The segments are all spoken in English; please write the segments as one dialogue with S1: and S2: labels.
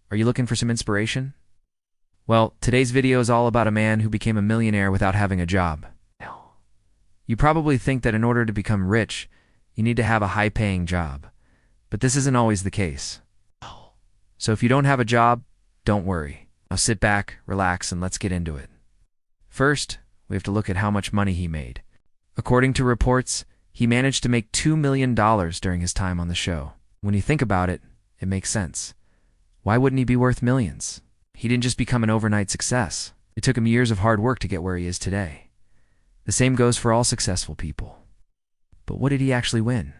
S1: Are you looking for some inspiration? Well, today's video is all about a man who became a millionaire without having a job. You probably think that in order to become rich, you need to have a high-paying job. But this isn't always the case. So if you don't have a job, don't worry. Now sit back, relax, and let's get into it. First, we have to look at how much money he made. According to reports, he managed to make $2 million during his time on the show. When you think about it, it makes sense. Why wouldn't he be worth millions? He didn't just become an overnight success. It took him years of hard work to get where he is today. The same goes for all successful people. But what did he actually win?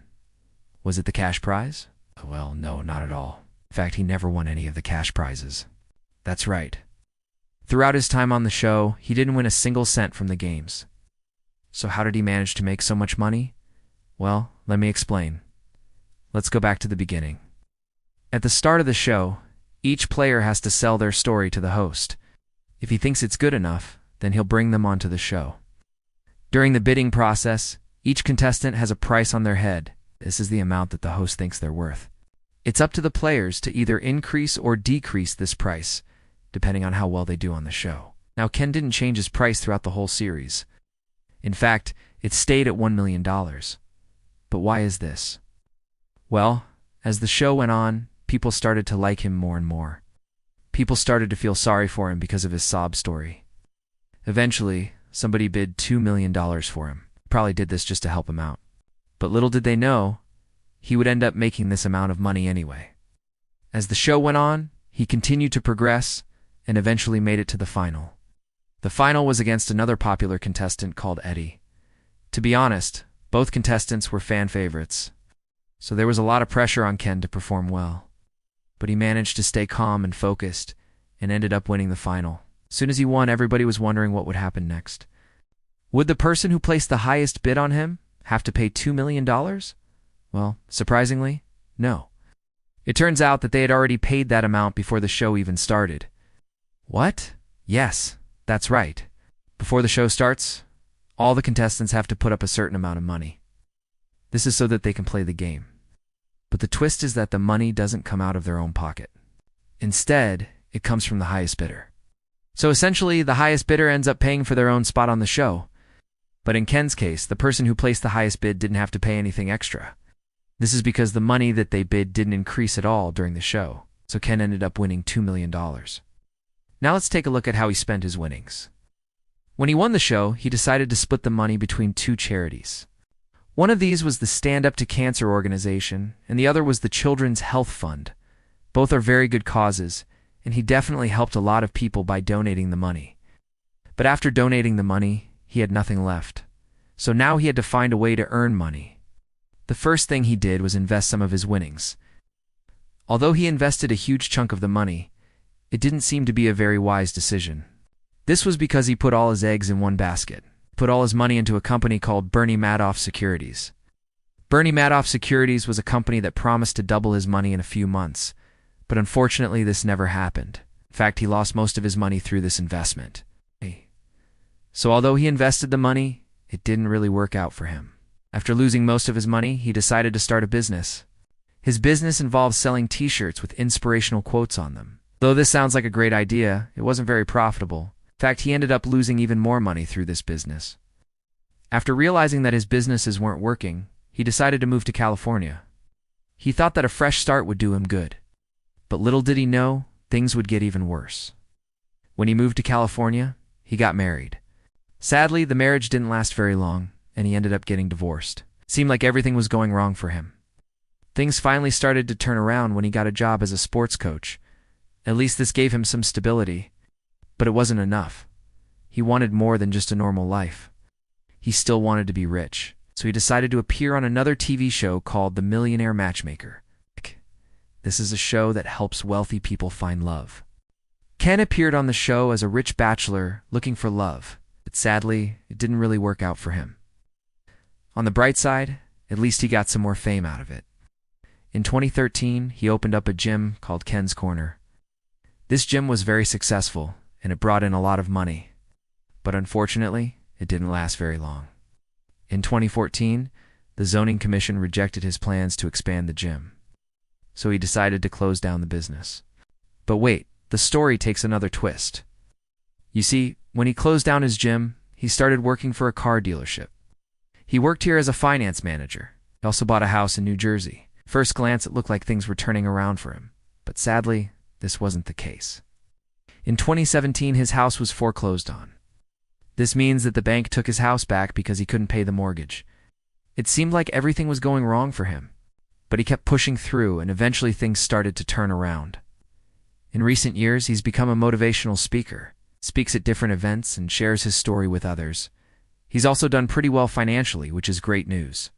S1: Was it the cash prize? Well, no, not at all. In fact, he never won any of the cash prizes. That's right. Throughout his time on the show, he didn't win a single cent from the games. So how did he manage to make so much money? Well, let me explain. Let's go back to the beginning. At the start of the show, each player has to sell their story to the host. If he thinks it's good enough, then he'll bring them onto the show. During the bidding process, each contestant has a price on their head. This is the amount that the host thinks they're worth. It's up to the players to either increase or decrease this price, depending on how well they do on the show. Now, Ken didn't change his price throughout the whole series. In fact, it stayed at $1 million. But why is this? Well, as the show went on, people started to like him more and more. People started to feel sorry for him because of his sob story. Eventually, somebody bid $2 million for him. Probably did this just to help him out. But little did they know, he would end up making this amount of money anyway. As the show went on, he continued to progress and eventually made it to the final. The final was against another popular contestant called Eddie. To be honest, both contestants were fan favorites, so there was a lot of pressure on Ken to perform well. But he managed to stay calm and focused and ended up winning the final. As soon as he won, everybody was wondering what would happen next. Would the person who placed the highest bid on him have to pay $2 million? Well, surprisingly, no. It turns out that they had already paid that amount before the show even started. What? Yes, that's right. Before the show starts, all the contestants have to put up a certain amount of money. This is so that they can play the game. But the twist is that the money doesn't come out of their own pocket. Instead, it comes from the highest bidder. So essentially, the highest bidder ends up paying for their own spot on the show. But in Ken's case, the person who placed the highest bid didn't have to pay anything extra. This is because the money that they bid didn't increase at all during the show, so Ken ended up winning $2 million. Now let's take a look at how he spent his winnings. When he won the show, he decided to split the money between two charities. One of these was the Stand Up to Cancer organization, and the other was the Children's Health Fund. Both are very good causes, and he definitely helped a lot of people by donating the money. But after donating the money, he had nothing left. So now he had to find a way to earn money. The first thing he did was invest some of his winnings. Although he invested a huge chunk of the money, it didn't seem to be a very wise decision. This was because he put all his eggs in one basket. Put all his money into a company called Bernie Madoff Securities. Bernie Madoff Securities was a company that promised to double his money in a few months, but unfortunately this never happened. In fact, he lost most of his money through this investment. So although he invested the money, it didn't really work out for him. After losing most of his money, he decided to start a business. His business involved selling t-shirts with inspirational quotes on them. Though this sounds like a great idea, it wasn't very profitable. In fact, he ended up losing even more money through this business. After realizing that his businesses weren't working, he decided to move to California. He thought that a fresh start would do him good. But little did he know, things would get even worse. When he moved to California, he got married. Sadly, the marriage didn't last very long, and he ended up getting divorced. It seemed like everything was going wrong for him. Things finally started to turn around when he got a job as a sports coach. At least this gave him some stability. But it wasn't enough. He wanted more than just a normal life. He still wanted to be rich, so he decided to appear on another TV show called The Millionaire Matchmaker. This is a show that helps wealthy people find love. Ken appeared on the show as a rich bachelor looking for love, but sadly, it didn't really work out for him. On the bright side, at least he got some more fame out of it. In 2013, he opened up a gym called Ken's Corner. This gym was very successful, and it brought in a lot of money. But unfortunately, it didn't last very long. In 2014, the zoning commission rejected his plans to expand the gym. So he decided to close down the business. But wait, the story takes another twist. You see, when he closed down his gym, he started working for a car dealership. He worked here as a finance manager. He also bought a house in New Jersey. First glance, it looked like things were turning around for him. But sadly, this wasn't the case. In 2017, his house was foreclosed on. This means that the bank took his house back because he couldn't pay the mortgage. It seemed like everything was going wrong for him, but he kept pushing through, and eventually things started to turn around. In recent years, he's become a motivational speaker, speaks at different events, and shares his story with others. He's also done pretty well financially, which is great news.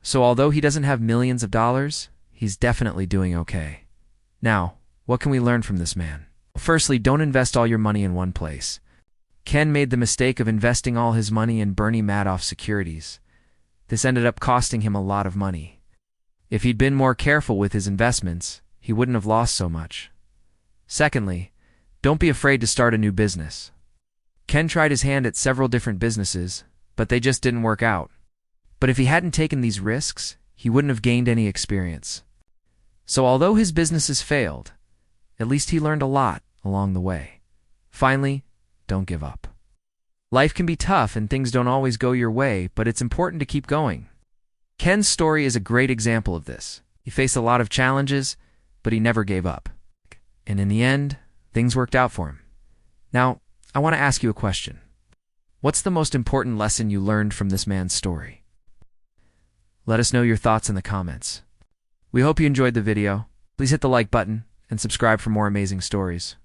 S1: So although he doesn't have millions of dollars, he's definitely doing okay. Now, what can we learn from this man? Firstly, don't invest all your money in one place. Ken made the mistake of investing all his money in Bernie Madoff securities. This ended up costing him a lot of money. If he'd been more careful with his investments, he wouldn't have lost so much. Secondly, don't be afraid to start a new business. Ken tried his hand at several different businesses, but they just didn't work out. But if he hadn't taken these risks, he wouldn't have gained any experience. So although his businesses failed, at least he learned a lot along the way. Finally, don't give up. Life can be tough and things don't always go your way, but it's important to keep going. Ken's story is a great example of this. He faced a lot of challenges, but he never gave up. And in the end, things worked out for him. Now, I want to ask you a question. What's the most important lesson you learned from this man's story? Let us know your thoughts in the comments. We hope you enjoyed the video. Please hit the like button and subscribe for more amazing stories.